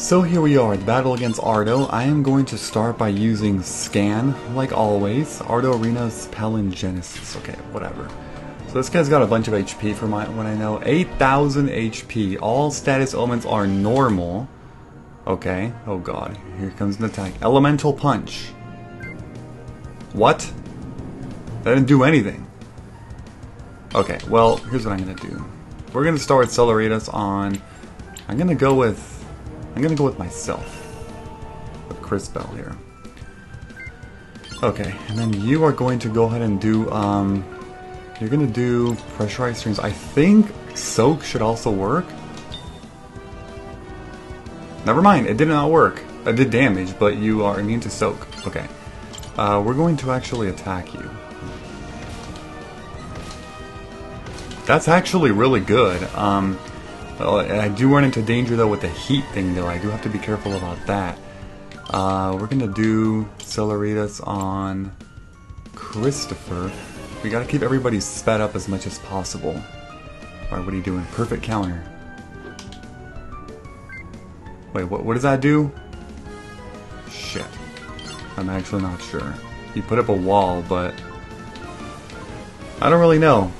So here we are, the battle against Ardo. I am going to start by using Scan, like always. Ardo Arena's Palingenesis. Okay, whatever. So this guy's got a bunch of HP for what I know. 8,000 HP. All status elements are normal. Okay, oh god. Here comes an attack. Elemental Punch. What? That didn't do anything. Okay, well, here's what I'm gonna do. We're gonna start with Celeritas on... I'm gonna go with myself. With Cris Bell here. Okay, and then you are going to go ahead and do, you're gonna do Pressurized Strings. I think Soak should also work. Never mind, it did not work. It did damage, but you are immune to Soak. Okay. We're going to actually attack you. That's actually really good. I do run into danger though with the heat thing though. I do have to be careful about that. We're gonna do Celeritas on Christopher. We gotta keep everybody sped up as much as possible. Alright, what are you doing? Perfect counter. Wait, what does that do? Shit. I'm actually not sure. You put up a wall, but... I don't really know.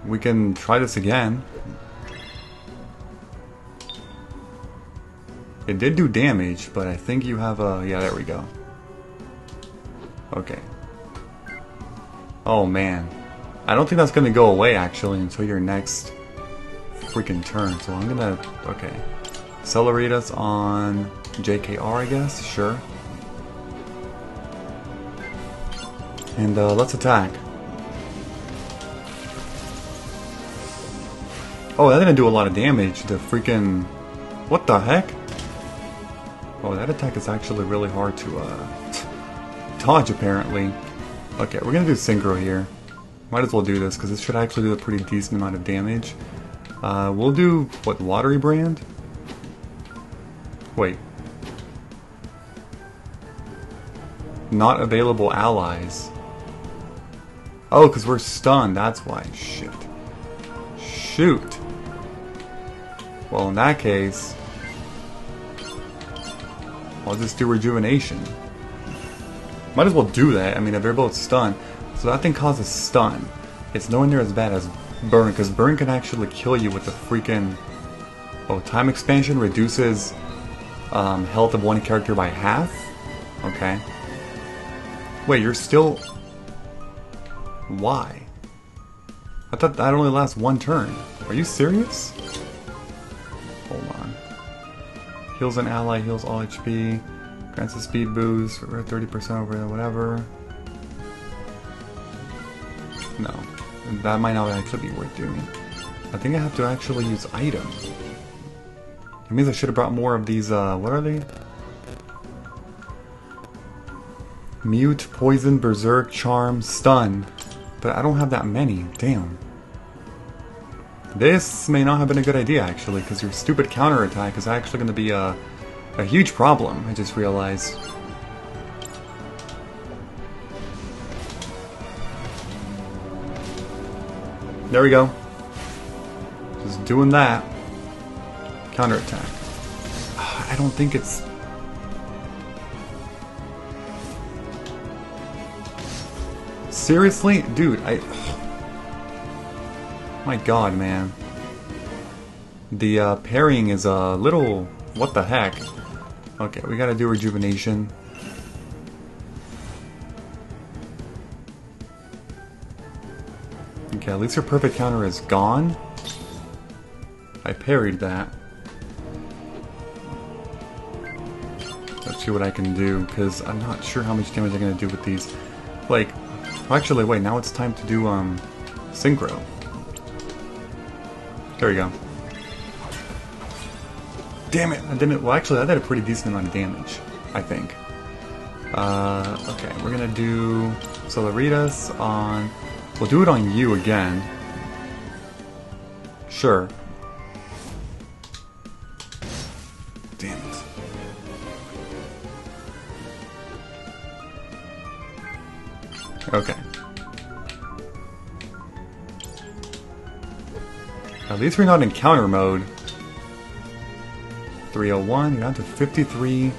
We can try this again. It did do damage, but I think you have a... Yeah, there we go. Okay. Oh, man. I don't think that's going to go away, actually, until your next freaking turn. So I'm going to... Okay. Celeritas on JKR, I guess? Sure. And let's attack. Oh, that didn't do a lot of damage. The freaking... What the heck? Oh, that attack is actually really hard to dodge, apparently. Okay, we're gonna do Synchro here. Might as well do this, because this should actually do a pretty decent amount of damage. We'll do, what, Watery Brand? Wait. Not available allies. Oh, because we're stunned, that's why. Shit. Shoot. Well, in that case... I'll just do Rejuvenation. Might as well do that. I mean, if they're both stunned. So that thing causes stun. It's nowhere near as bad as Burn, because Burn can actually kill you with the freaking... Oh, Time Expansion reduces health of one character by half? Okay. Wait, you're still... Why? I thought that only lasts one turn. Are you serious? Hold on. Heals an ally, heals all HP, grants a speed boost, for 30% over whatever. No, that might not actually be worth doing. I think I have to actually use item. It means I should have brought more of these, what are they? Mute, Poison, Berserk, Charm, Stun. But I don't have that many, damn. This may not have been a good idea, actually, because your stupid counterattack is actually going to be a huge problem, I just realized. There we go. Just doing that. Counterattack. I don't think it's... Seriously? Dude, my god, man. The parrying is a little... What the heck? Okay, we gotta do Rejuvenation. Okay, at least your perfect counter is gone. I parried that. Let's see what I can do, because I'm not sure how much damage I'm gonna do with these. Like, actually, wait, now it's time to do, Synchro. There we go. Damn it! I didn't... Well, actually, that did a pretty decent amount of damage, I think. Okay, we're gonna do Celeritas on... We'll do it on you again. Sure. Damn it. Okay. At least we're not in counter mode. 301. You're down to 53.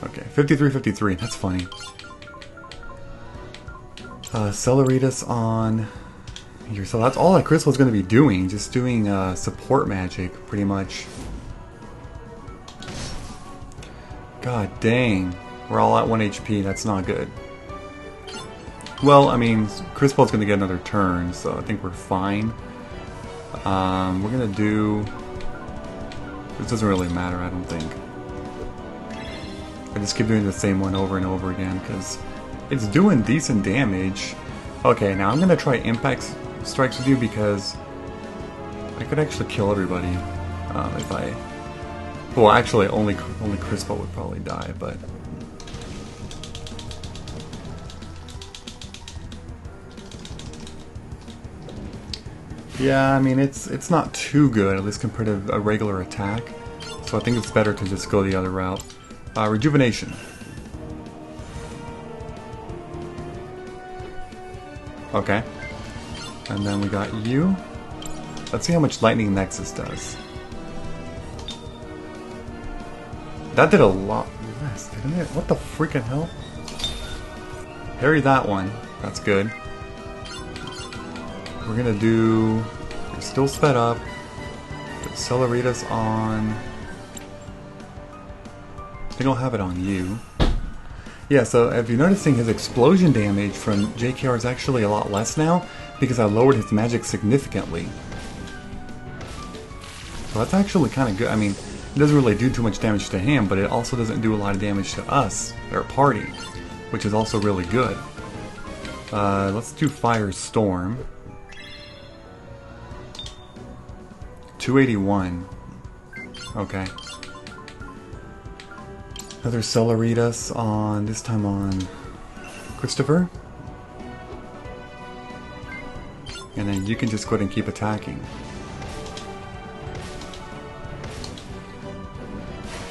Okay, 53. That's funny. Cellaritas on here. So that's all that Cris was going to be doing. Just doing support magic, pretty much. God dang. We're all at 1 HP. That's not good. Well, I mean, Crispell's going to get another turn, so I think we're fine. We're going to do... This doesn't really matter, I don't think. I just keep doing the same one over and over again, because it's doing decent damage. Okay, now I'm going to try Impact Strikes with you, because I could actually kill everybody if I... Well, actually, only Crispell would probably die, but... Yeah, I mean, it's not too good, at least compared to a regular attack. So I think it's better to just go the other route. Rejuvenation. Okay. And then we got you. Let's see how much Lightning Nexus does. That did a lot less, didn't it? What the freaking hell? Parry that one. That's good. We're gonna do... You're still sped up. Cellaritas on... I think I'll have it on you. Yeah, so if you're noticing, his explosion damage from JKR is actually a lot less now, because I lowered his magic significantly. So that's actually kind of good. I mean, it doesn't really do too much damage to him, but it also doesn't do a lot of damage to us, our party, which is also really good. Let's do Firestorm. 281. Okay. Another Cellaritas on, this time on Christopher. And then you can just go ahead and keep attacking.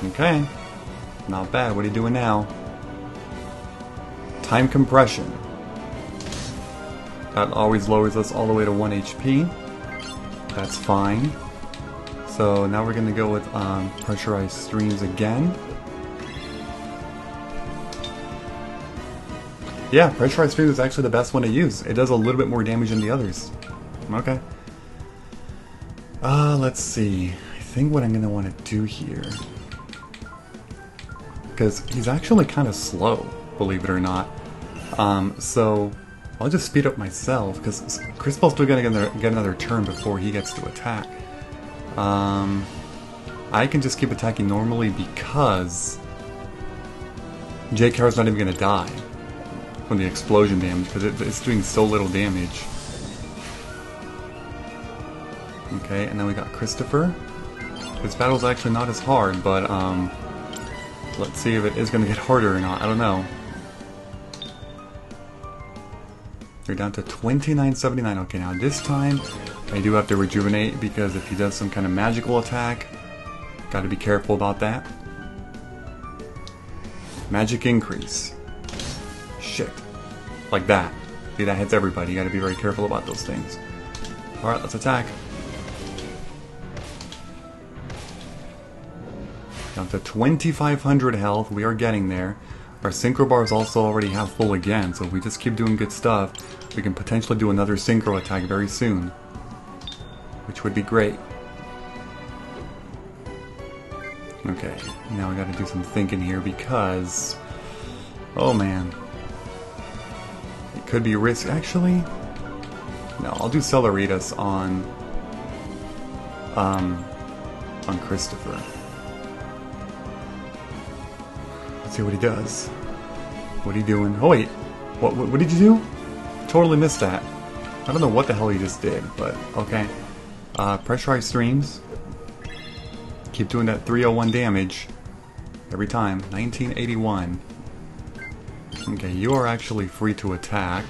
Okay. Not bad. What are you doing now? Time Compression. That always lowers us all the way to 1 HP. That's fine. So now we're going to go with Pressurized Streams again. Yeah, Pressurized Streams is actually the best one to use. It does a little bit more damage than the others. Okay. Let's see. I think what I'm going to want to do here... Because he's actually kind of slow, believe it or not. So I'll just speed up myself, because Crispell's still going to get another turn before he gets to attack. I can just keep attacking normally because JKR's not even going to die from the explosion damage, because it's doing so little damage. Okay, and then we got Christopher. This battle's actually not as hard, but let's see if it is going to get harder or not. I don't know. You're down to 2979. Okay, now this time I do have to rejuvenate, because if he does some kind of magical attack, got to be careful about that. Magic increase. Shit. Like that. See, that hits everybody. You got to be very careful about those things. Alright, let's attack. Down to 2500 health. We are getting there. Our synchro bar is also already half full again, so if we just keep doing good stuff, we can potentially do another synchro attack very soon, which would be great. Okay, now we gotta do some thinking here, because... Oh man. It could be risk, actually. No, I'll do Cellaritas on Christopher. Let's see what he does. What are you doing? Oh wait, what did you do? Totally missed that. I don't know what the hell he just did, but okay. Pressurized Streams. Keep doing that 301 damage every time. 1981. Okay, you are actually free to attack.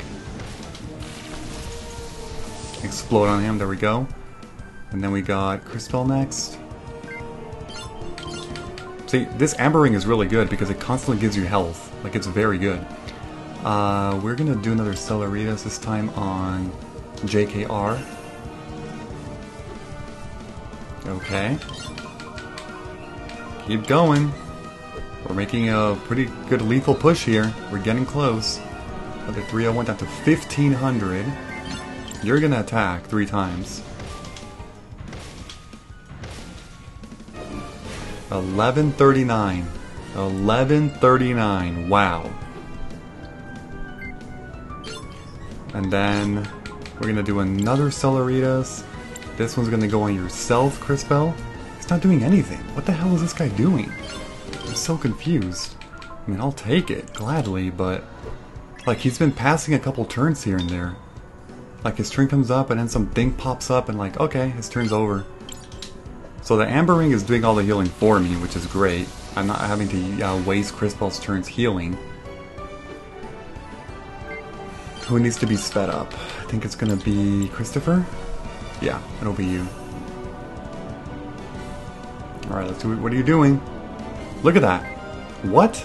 Explode on him, there we go. And then we got Crispell next. See, this Amber Ring is really good because it constantly gives you health. Like, it's very good. We're gonna do another Cellaritas, this time on JKR. Okay. Keep going. We're making a pretty good lethal push here. We're getting close. Another 301 down to 1500. You're gonna attack 3 times. 1139. 1139. Wow. And then we're gonna do another Celeritas. This one's gonna go on yourself, Crispell. He's not doing anything. What the hell is this guy doing? I'm so confused. I mean, I'll take it gladly, but like he's been passing a couple turns here and there. Like his turn comes up and then some thing pops up and like, okay, his turn's over. So the Amber Ring is doing all the healing for me, which is great. I'm not having to waste Crispell's turns healing. Who needs to be sped up? I think it's gonna be Christopher? Yeah, it'll be you. Alright, let's do it. What are you doing? Look at that. What?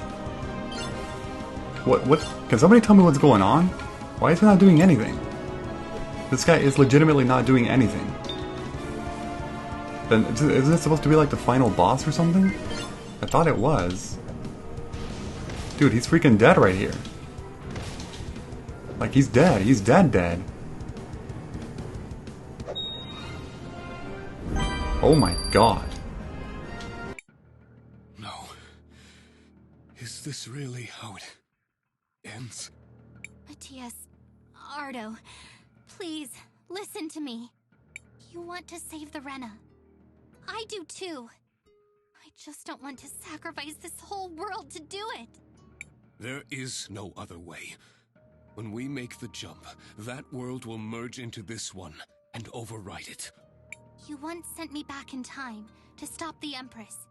What? Can somebody tell me what's going on? Why is he not doing anything? This guy is legitimately not doing anything. Then isn't it supposed to be like the final boss or something? I thought it was. Dude, he's freaking dead right here. Like he's dead. He's dead. Oh my god. No. Is this really how it ends? Matthias, Ardo, please, listen to me. You want to save the Rena. I do too. I just don't want to sacrifice this whole world to do it. There is no other way. When we make the jump, that world will merge into this one and override it. You once sent me back in time to stop the Empress,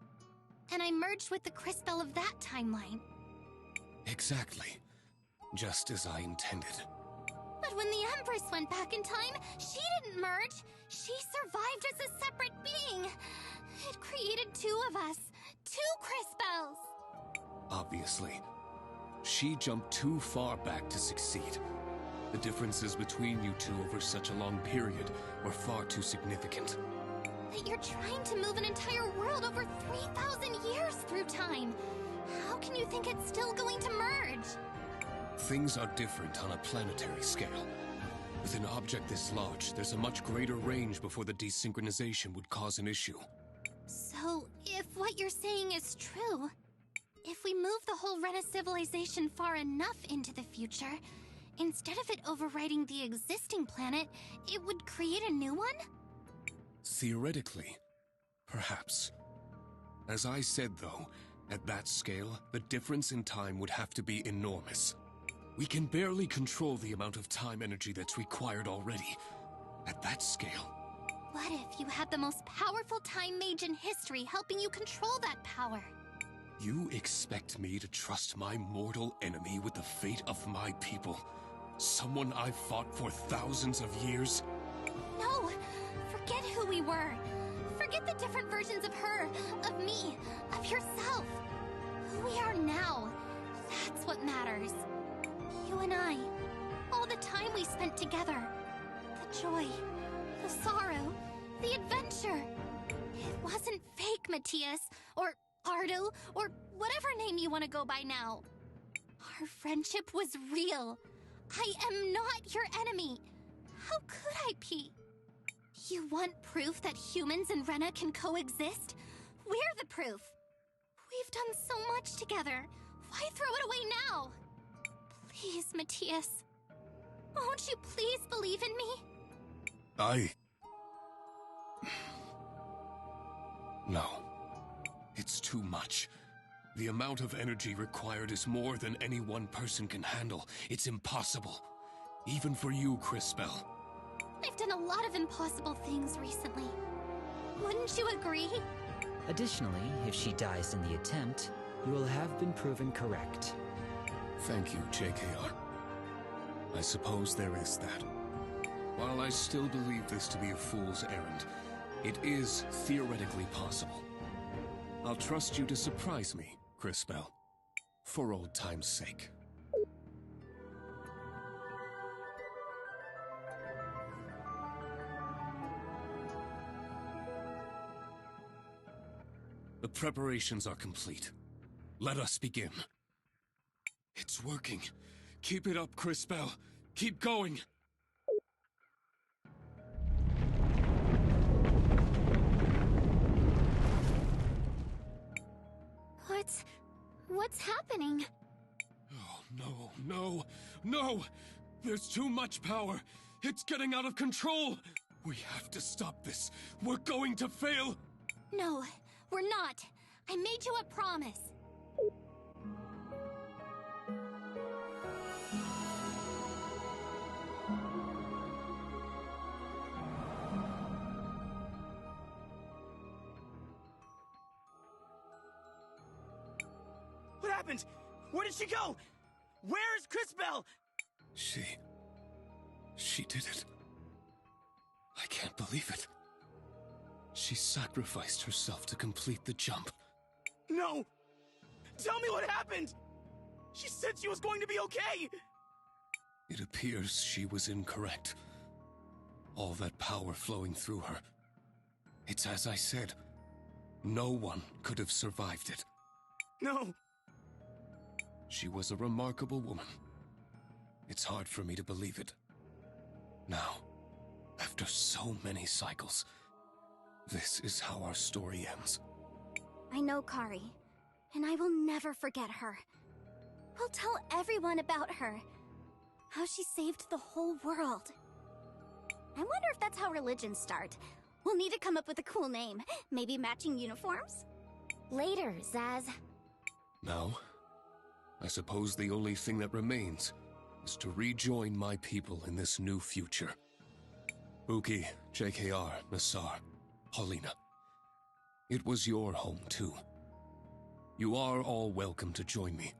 and I merged with the Crispell of that timeline. Exactly. Just as I intended. But when the Empress went back in time, she didn't merge. She survived as a separate being. It created 2 of us. 2 Crispells. Obviously. She jumped too far back to succeed. The differences between you two over such a long period were far too significant. But you're trying to move an entire world over 3,000 years through time. How can you think it's still going to merge? Things are different on a planetary scale. With an object this large, there's a much greater range before the desynchronization would cause an issue. So, if what you're saying is true, if we move the whole Rena civilization far enough into the future, instead of it overriding the existing planet, it would create a new one? Theoretically, perhaps. As I said though, at that scale, the difference in time would have to be enormous. We can barely control the amount of time energy that's required already. At that scale. What if you had the most powerful time mage in history helping you control that power? You expect me to trust my mortal enemy with the fate of my people? Someone I've fought for thousands of years? No! Forget who we were. Forget the different versions of her, of me, of yourself. Who we are now. That's what matters. You and I. All the time we spent together. The joy. The sorrow. The adventure. It wasn't fake, Matthias. Or Ardo. Or whatever name you want to go by now. Our friendship was real. I am not your enemy. How could I be? You want proof that humans and Rena can coexist? We're the proof. We've done so much together. Why throw it away now? Please, Matthias. Won't you please believe in me? No. It's too much. The amount of energy required is more than any one person can handle. It's impossible. Even for you, Crispell. I've done a lot of impossible things recently. Wouldn't you agree? Additionally, if she dies in the attempt, you will have been proven correct. Thank you, JKR. I suppose there is that. While I still believe this to be a fool's errand, it is theoretically possible. I'll trust you to surprise me, Crispell, for old time's sake. The preparations are complete. Let us begin. It's working. Keep it up, Cris Bell. Keep going. What's happening? Oh, no, no, no! There's too much power! It's getting out of control! We have to stop this! We're going to fail! No, we're not. I made you a promise. What happened? Where did she go? Where is Cris Bell? She did it. I can't believe it. She sacrificed herself to complete the jump. No! Tell me what happened! She said she was going to be okay! It appears she was incorrect. All that power flowing through her. It's as I said. No one could have survived it. No! She was a remarkable woman. It's hard for me to believe it. Now, after so many cycles, this is how our story ends. I know Kari, and I will never forget her. We'll tell everyone about her. How she saved the whole world. I wonder if that's how religions start. We'll need to come up with a cool name. Maybe matching uniforms? Later, Zaz. Now, I suppose the only thing that remains is to rejoin my people in this new future. Buki, JKR, Nassar, Paulina. It was your home too. You are all welcome to join me.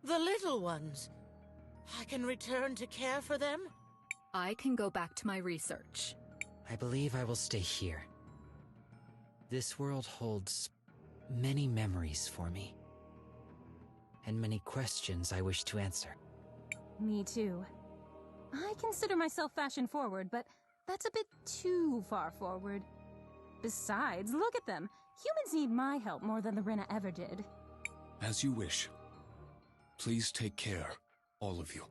The little ones. I can return to care for them? I can go back to my research. I believe I will stay here. This world holds many memories for me. And many questions I wish to answer. Me too. I consider myself fashion forward, but that's a bit too far forward. Besides, look at them. Humans need my help more than the Rena ever did. As you wish. Please take care, all of you.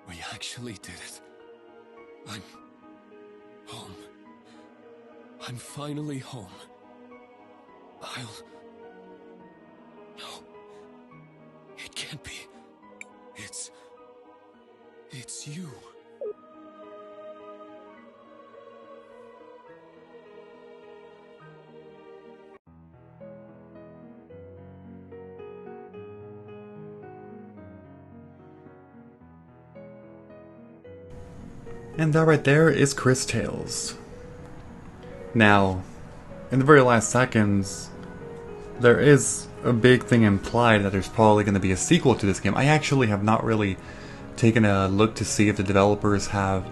We actually did it. I'm home. I'm finally home. No. It can't be. It's you. And that right there is Cris Tales. Now, in the very last seconds, there is a big thing implied that there's probably going to be a sequel to this game. I actually have not really taken a look to see if the developers have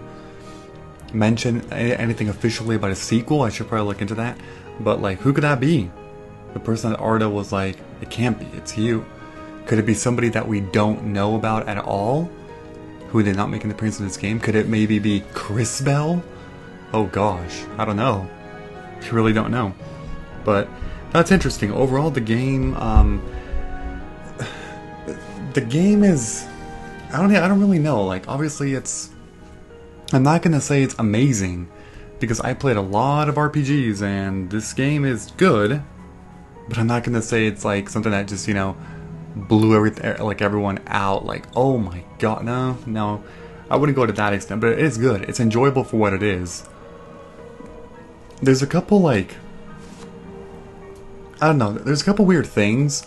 mentioned anything officially about a sequel. I should probably look into that. But like, who could that be? The person that Ardo was like, it can't be, it's you. Could it be somebody that we don't know about at all? Who did not make an appearance in this game? Could it maybe be Cris Bell? Oh gosh, I don't know. I really don't know. But that's interesting. Overall, the game is, I don't really know. Like, obviously, I'm not gonna say it's amazing, because I played a lot of RPGs and this game is good, but I'm not gonna say it's like something that just, you know, blew everything, like everyone out, like, oh my god, no, I wouldn't go to that extent, but it is good. It's enjoyable for what it is. There's a couple, like, I don't know, there's a couple weird things.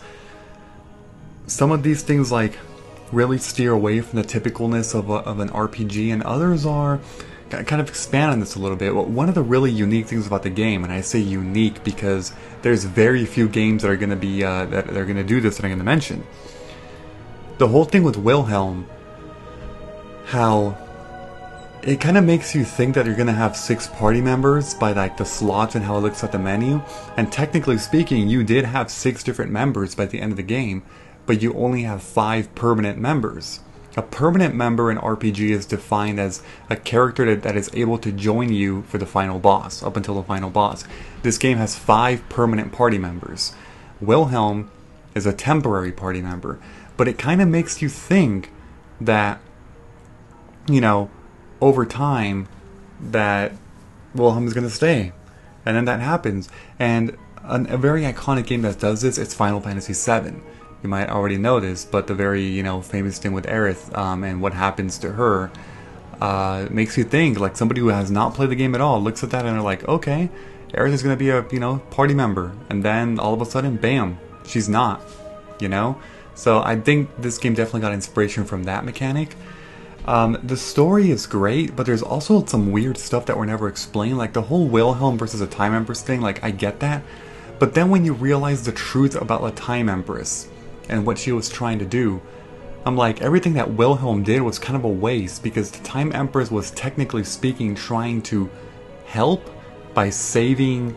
Some of these things, like, really steer away from the typicalness of an RPG, and others are kind of expand on this a little bit. Well, one of the really unique things about the game, and I say unique because there's very few games that are going to be that are going to do this that I'm going to mention. The whole thing with Wilhelm, how it kind of makes you think that you're going to have 6 party members by like the slots and how it looks at the menu. And technically speaking, you did have 6 different members by the end of the game, but you only have 5 permanent members. A permanent member in RPG is defined as a character that is able to join you for the final boss, up until the final boss. This game has 5 permanent party members. Wilhelm is a temporary party member, but it kind of makes you think that, you know, over time, that Wilhelm is going to stay. And then that happens. And a very iconic game that does this is Final Fantasy VII. You might already know this, but the very, you know, famous thing with Aerith and what happens to her makes you think, like, somebody who has not played the game at all looks at that and they're like, okay, Aerith is going to be a, you know, party member. And then all of a sudden, bam, she's not, you know? So I think this game definitely got inspiration from that mechanic. The story is great, but there's also some weird stuff that were never explained. Like the whole Wilhelm versus a Time Empress thing, like I get that. But then when you realize the truth about the Time Empress and what she was trying to do, I'm like, everything that Wilhelm did was kind of a waste, because the Time Empress was technically speaking trying to help by saving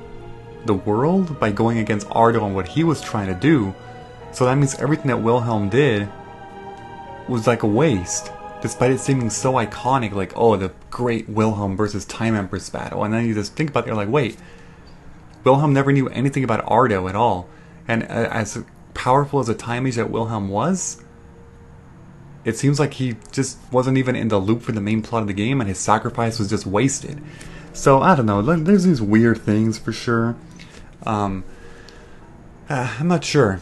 the world, by going against Ardo and what he was trying to do. So that means everything that Wilhelm did was like a waste, despite it seeming so iconic, like, oh, the great Wilhelm versus Time Empress battle. And then you just think about it, you're like, wait, Wilhelm never knew anything about Ardo at all. And as powerful as a time mage that Wilhelm was, it seems like he just wasn't even in the loop for the main plot of the game, and his sacrifice was just wasted. So, I don't know, there's these weird things for sure. I'm not sure.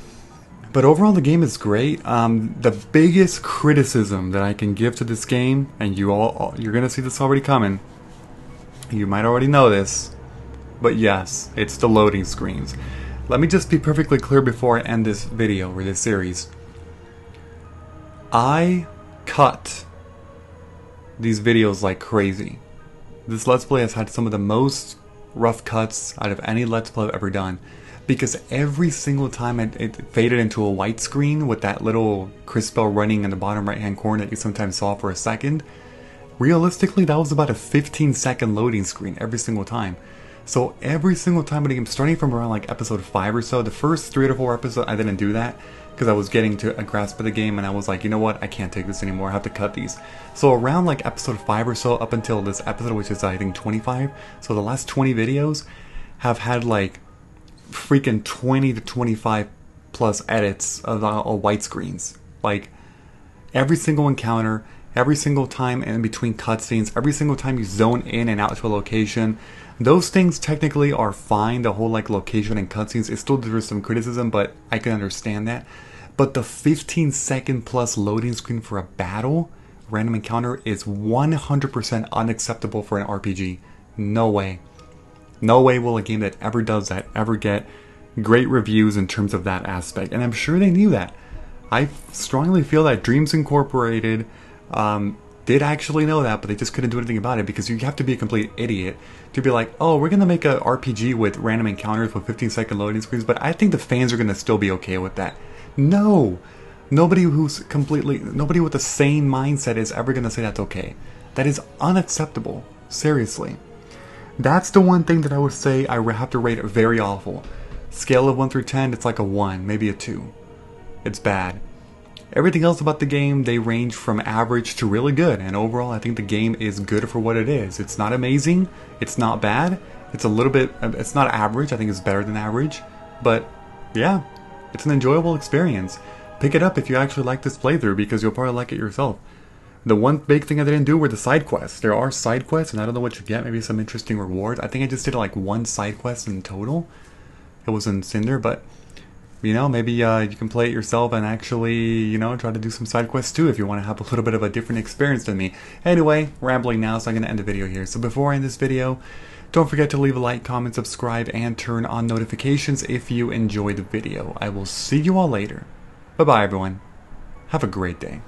But overall, the game is great. The biggest criticism that I can give to this game, and you're gonna see this already coming. You might already know this, but yes, it's the loading screens. Let me just be perfectly clear before I end this video or this series. I cut these videos like crazy. This Let's Play has had some of the most rough cuts out of any Let's Play I've ever done, because every single time it faded into a white screen with that little Cris spell running in the bottom right hand corner that you sometimes saw for a second. Realistically, that was about a 15-second loading screen every single time. So every single time in the game, starting from around like episode 5 or so, the first 3 to 4 episodes I didn't do that because I was getting to a grasp of the game, and I was like, you know what, I can't take this anymore, I have to cut these. So around like episode 5 or so, up until this episode, which is I think 25, so the last 20 videos have had like freaking 20 to 25 plus edits of white screens. Like every single encounter, every single time in between cutscenes, every single time you zone in and out to a location. Those things technically are fine, the whole like location and cutscenes. It still deserves some criticism, but I can understand that. But the 15-second plus loading screen for a battle, random encounter, is 100% unacceptable for an RPG. No way. No way will a game that ever does that ever get great reviews in terms of that aspect. And I'm sure they knew that. I strongly feel that Dreams Incorporated did actually know that, but they just couldn't do anything about it, because you have to be a complete idiot to be like, oh, we're going to make a RPG with random encounters with 15-second loading screens, but I think the fans are going to still be okay with that. No! Nobody with a sane mindset is ever going to say that's okay. That is unacceptable. Seriously. That's the one thing that I would say I have to rate it very awful. Scale of 1 through 10, it's like a 1, maybe a 2. It's bad. Everything else about the game, they range from average to really good, and overall I think the game is good for what it is. It's not amazing, it's not bad, it's a little bit, it's not average, I think it's better than average, but yeah, it's an enjoyable experience. Pick it up if you actually like this playthrough, because you'll probably like it yourself. The one big thing I didn't do were the side quests. There are side quests, and I don't know what you get. Maybe some interesting rewards. I think I just did like one side quest in total. It was in Cinder, but you know, maybe you can play it yourself and actually, you know, try to do some side quests too if you want to have a little bit of a different experience than me. Anyway, rambling now, so I'm going to end the video here. So before I end this video, don't forget to leave a like, comment, subscribe, and turn on notifications if you enjoyed the video. I will see you all later. Bye-bye, everyone. Have a great day.